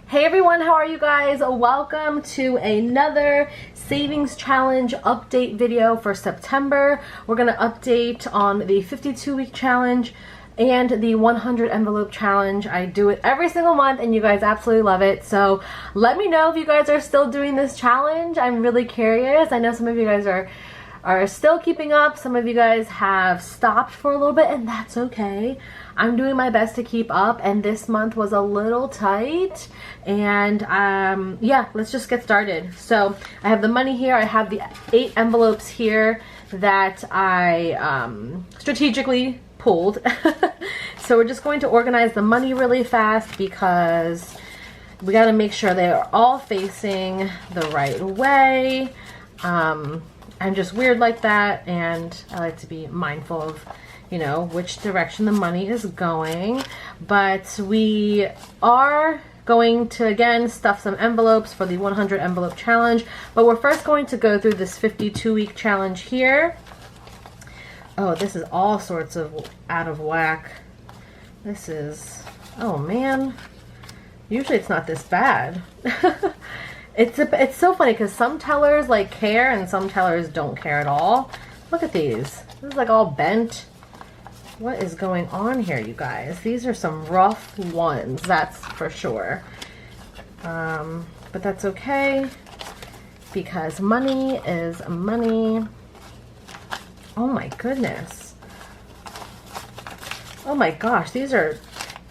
Hey everyone, how are you guys? Welcome to another savings challenge update video for September. We're going to update on the 52-week challenge and the 100 envelope challenge. I do it every single month and you guys absolutely love it. So let me know if you guys are still doing this challenge. I'm really curious. I know some of you guys are still keeping up. Some of you guys have stopped for a little bit and that's okay. I'm doing my best to keep up and this month was a little tight and yeah, let's just get started. So I have the money here. I have the 8 envelopes here that I strategically pulled. So we're just going to organize the money really fast because we got to make sure they are all facing the right way. I'm just weird like that and I like to be mindful of, you know, which direction the money is going. But we are going to again stuff some envelopes for the 100 envelope challenge, but we're first going to go through this 52-week challenge here. Oh, this is all sorts of out of whack. This is, oh man, usually it's not this bad. It's so funny because some tellers like care and some tellers don't care at all. Look at these. This is like all bent. What is going on here, you guys? These are some rough ones, that's for sure. But that's okay because money is money. Oh my goodness. Oh my gosh, these are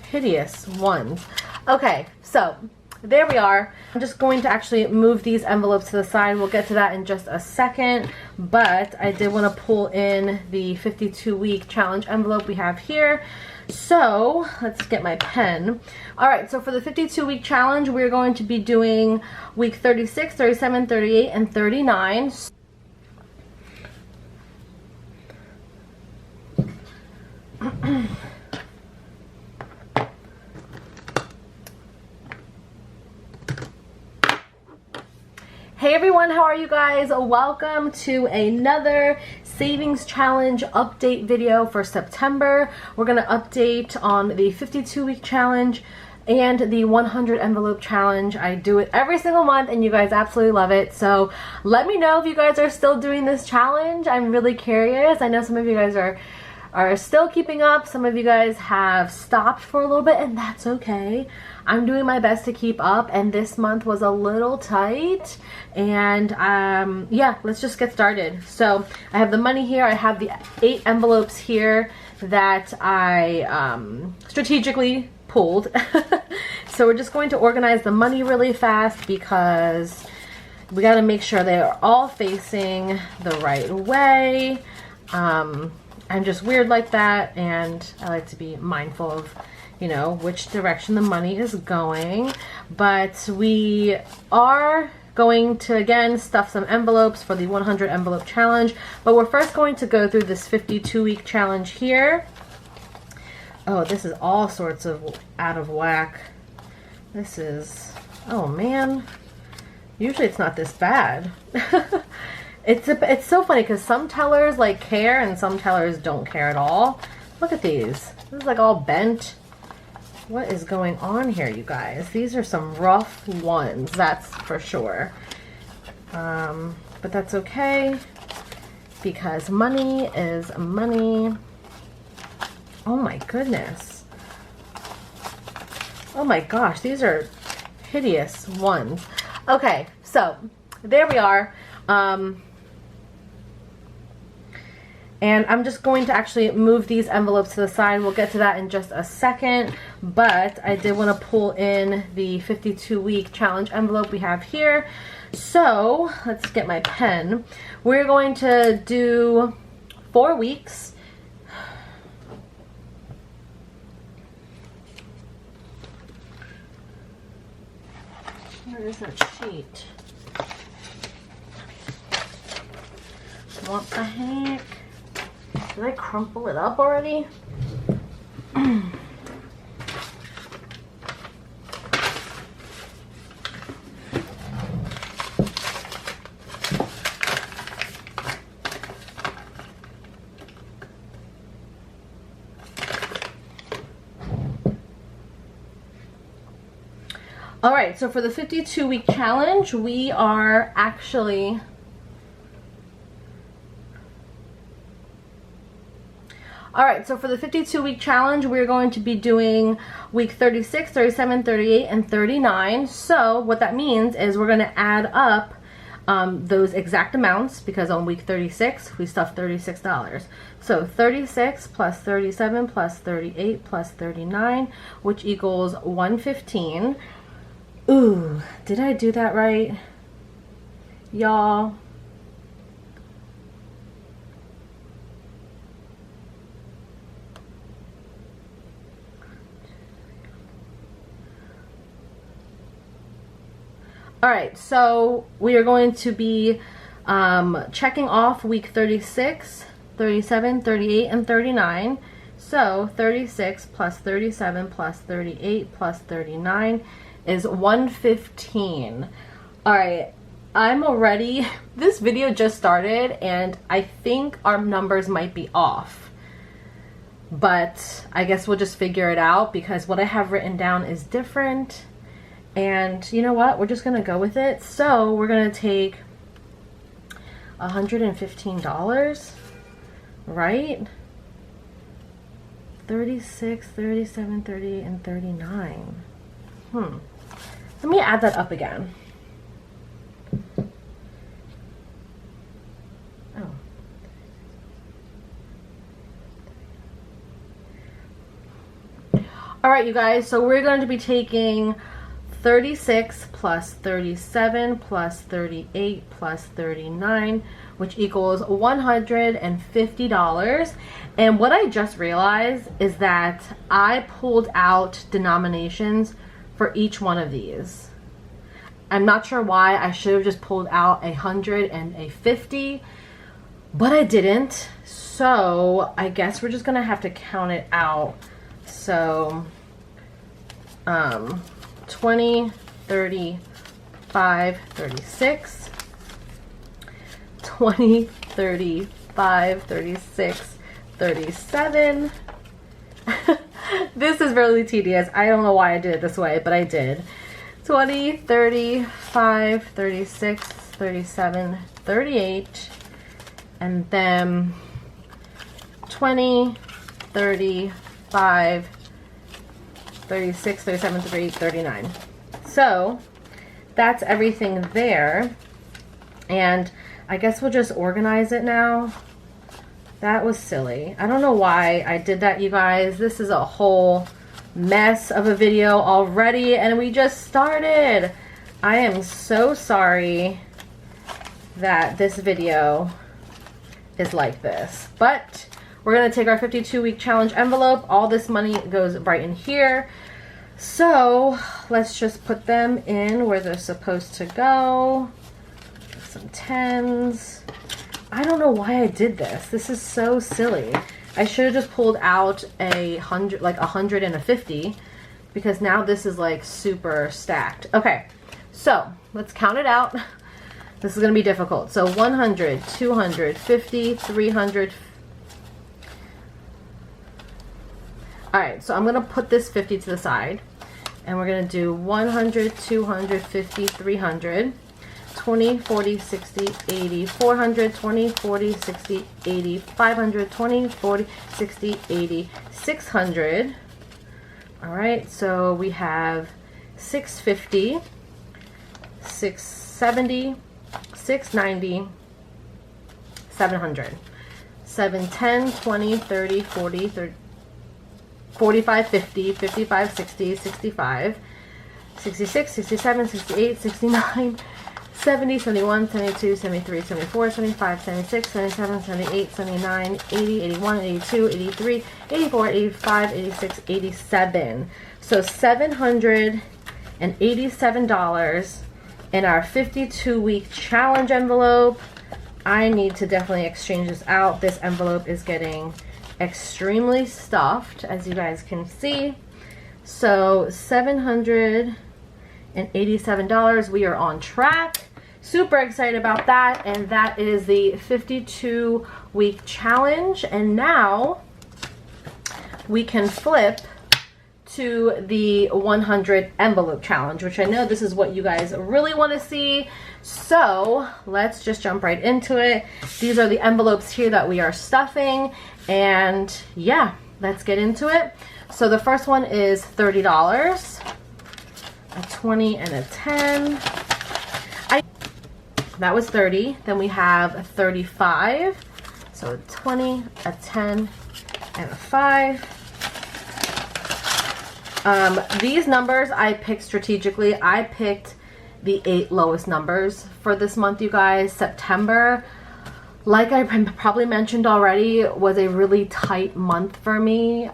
hideous ones. Okay, so there we are. I'm just going to actually move these envelopes to the side. We'll get to that in just a second, but I did want to pull in the 52-week challenge envelope we have here. So let's get my pen. All right, so for the 52-week challenge, we're going to be doing week 36, 37, 38, and 39. Hey everyone, how are you guys? Welcome to another savings challenge update video for September. We're going to update on the 52-week challenge and the 100 envelope challenge. I do it every single month and you guys absolutely love it. So let me know if you guys are still doing this challenge. I'm really curious. I know some of you guys are still keeping up. Some of you guys have stopped for a little bit and that's okay. I'm doing my best to keep up and this month was a little tight and yeah, let's just get started. So I have the money here. I have the 8 envelopes here that I strategically pulled. So we're just going to organize the money really fast because we got to make sure they are all facing the right way. I'm just weird like that and I like to be mindful of, you know, which direction the money is going. But we are going to again stuff some envelopes for the 100 envelope challenge, but we're first going to go through this 52-week challenge here. Oh, this is all sorts of out of whack. This is, oh man, usually it's not this bad. It's so funny because some tellers like care and some tellers don't care at all. Look at these. This is like all bent. What is going on here, you guys? These are some rough ones, that's for sure. But that's okay because money is money. Oh my goodness. Oh my gosh, these are hideous ones. Okay, so there we are. And I'm just going to actually move these envelopes to the side. We'll get to that in just a second. But I did want to pull in the 52-week challenge envelope we have here. So let's get my pen. We're going to do 4 weeks. Where is that sheet? What the heck? Did I crumple it up already? All right, so for the 52-week challenge, we are actually... All right, so for the 52-week challenge, we're going to be doing week 36, 37, 38, and 39. So what that means is we're going to add up those exact amounts, because on week 36, we stuffed $36. So 36 plus 37 plus 38 plus 39, which equals 115. Ooh, did I do that right, y'all? All right, so we are going to be checking off week 36, 37, 38, and 39. So 36 plus 37 plus 38 plus 39 is 115. All right, I'm already, this video just started and I think our numbers might be off. But I guess we'll just figure it out because what I have written down is different. And you know what? We're just going to go with it. So we're going to take $115, right? 36, 37, 38, and 39. Let me add that up again. Oh. All right, you guys. So we're going to be taking 36 plus 37 plus 38 plus 39, which equals $150. And what I just realized is that I pulled out denominations for each one of these. I'm not sure why. I should have just pulled out 100 and a 50, but I didn't. So I guess we're just gonna have to count it out. So 20, 30, 5, 36, 20, 30, 5, 36, 37. This is really tedious. I don't know why I did it this way, but I did. 20, 30, 5, 36, 37, 38, and then 20, 30, 5, 36, 37, 38, 39. So that's everything there. And I guess we'll just organize it now. That was silly. I don't know why I did that, you guys. This is a whole mess of a video already, and we just started. I am so sorry that this video is like this. But we're going to take our 52-week challenge envelope. All this money goes right in here. So let's just put them in where they're supposed to go. Some tens. I don't know why I did this. This is so silly. I should have just pulled out a 100, like 100 and a 50, because now this is like super stacked. Okay, so let's count it out. This is going to be difficult. So 100, 200, 50, 300. All right, so I'm going to put this 50 to the side, and we're going to do 100, 200, 50, 300. 20, 40, 60, 80, 400, 20, 40, 60, 80, 500, 20, 40, 60, 80, 600. All right, so we have 650, 670, 690, 700, 710, 20, 30, 40, 30, 45, 50, 55, 60, 65, 66, 67, 68, 69, 70, 71, 72, 73, 74, 75, 76, 77, 78, 79, 80, 81, 82, 83, 84, 85, 86, 87. So $787 in our 52-week challenge envelope. I need to definitely exchange this out. This envelope is getting extremely stuffed, as you guys can see. So $787. We are on track. Super excited about that. And that is the 52-week challenge. And now we can flip to the 100 envelope challenge, which I know this is what you guys really want to see. So let's just jump right into it. These are the envelopes here that we are stuffing, and yeah, let's get into it. So the first one is $30, a 20 and a 10. That was 30. Then we have 35. So a 20, a 10, and a 5. These numbers I picked strategically. I picked the 8 lowest numbers for this month, you guys. September, like I probably mentioned already, was a really tight month for me.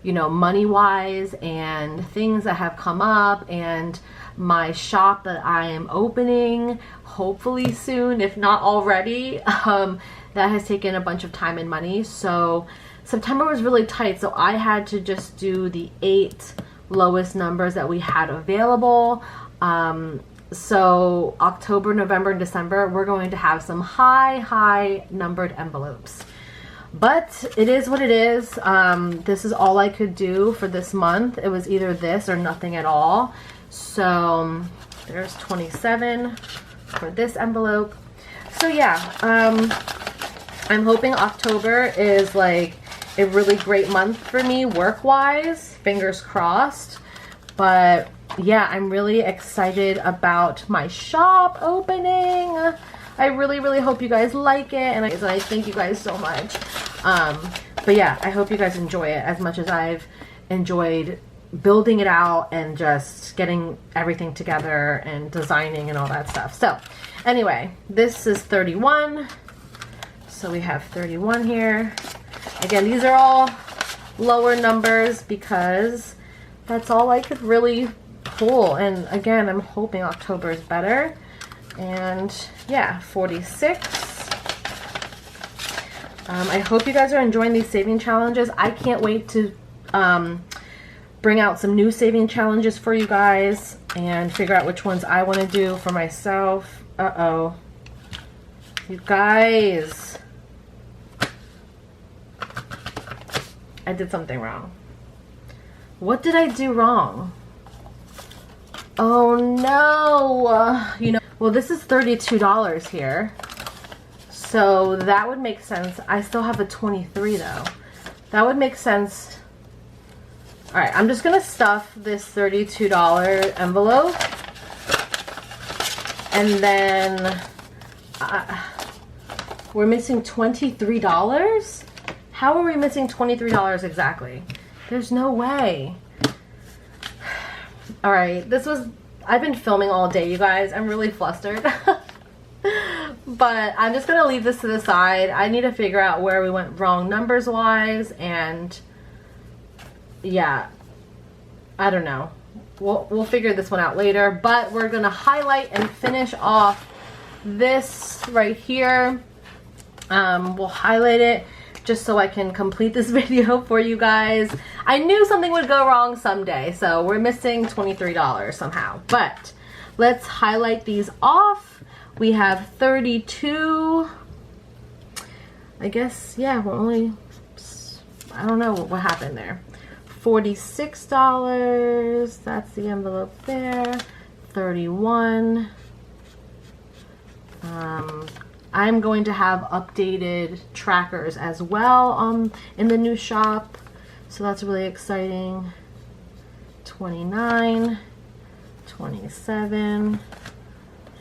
You know, money-wise and things that have come up, and my shop that I am opening hopefully soon, if not already, that has taken a bunch of time and money. So September was really tight, so I had to just do the 8 lowest numbers that we had available. So October, November, and December, we're going to have some high numbered envelopes. But it is what it is. This is all I could do for this month. It was either this or nothing at all. So there's 27 for this envelope. So yeah, I'm hoping October is like a really great month for me work-wise. Fingers crossed. But yeah, I'm really excited about my shop opening. I really hope you guys like it, and I thank you guys so much. But yeah, I hope you guys enjoy it as much as I've enjoyed building it out and just getting everything together and designing and all that stuff. So anyway, this is 31. So we have 31 here. Again, these are all lower numbers because that's all I could really pull. And again, I'm hoping October is better. And yeah, 46. I hope you guys are enjoying these saving challenges. I can't wait to bring out some new saving challenges for you guys and figure out which ones I want to do for myself. Uh-oh. You guys. I did something wrong. What did I do wrong? Oh no. You know, well, this is $32 here. So that would make sense. I still have a 23 though. That would make sense. All right, I'm just gonna stuff this $32 envelope. And then we're missing $23? How are we missing $23 exactly? There's no way. All right, I've been filming all day, you guys. I'm really flustered. But I'm just gonna leave this to the side. I need to figure out where we went wrong numbers wise, and yeah, I don't know. We'll figure this one out later, but we're gonna highlight and finish off this right here. We'll highlight it just so I can complete this video for you guys. I knew something would go wrong someday, so we're missing $23 somehow. But let's highlight these off. We have 32. I guess, yeah, we're only, I don't know what happened there. $46, that's the envelope there. 31. I'm going to have updated trackers as well in the new shop, so that's really exciting. 29, 27,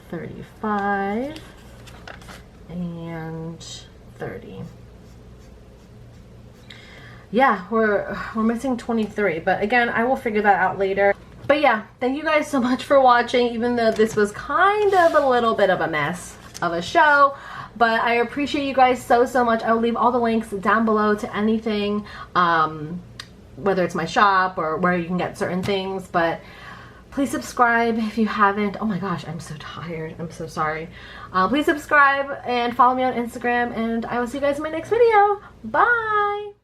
35, and 30. Yeah, we're missing 23, but again, I will figure that out later. But yeah, thank you guys so much for watching, even though this was kind of a little bit of a mess of a show. But I appreciate you guys so much. I will leave all the links down below to anything, whether it's my shop or where you can get certain things. But please subscribe if you haven't. Oh my gosh, I'm so tired. I'm so sorry. Please subscribe and follow me on Instagram, and I will see you guys in my next video. Bye!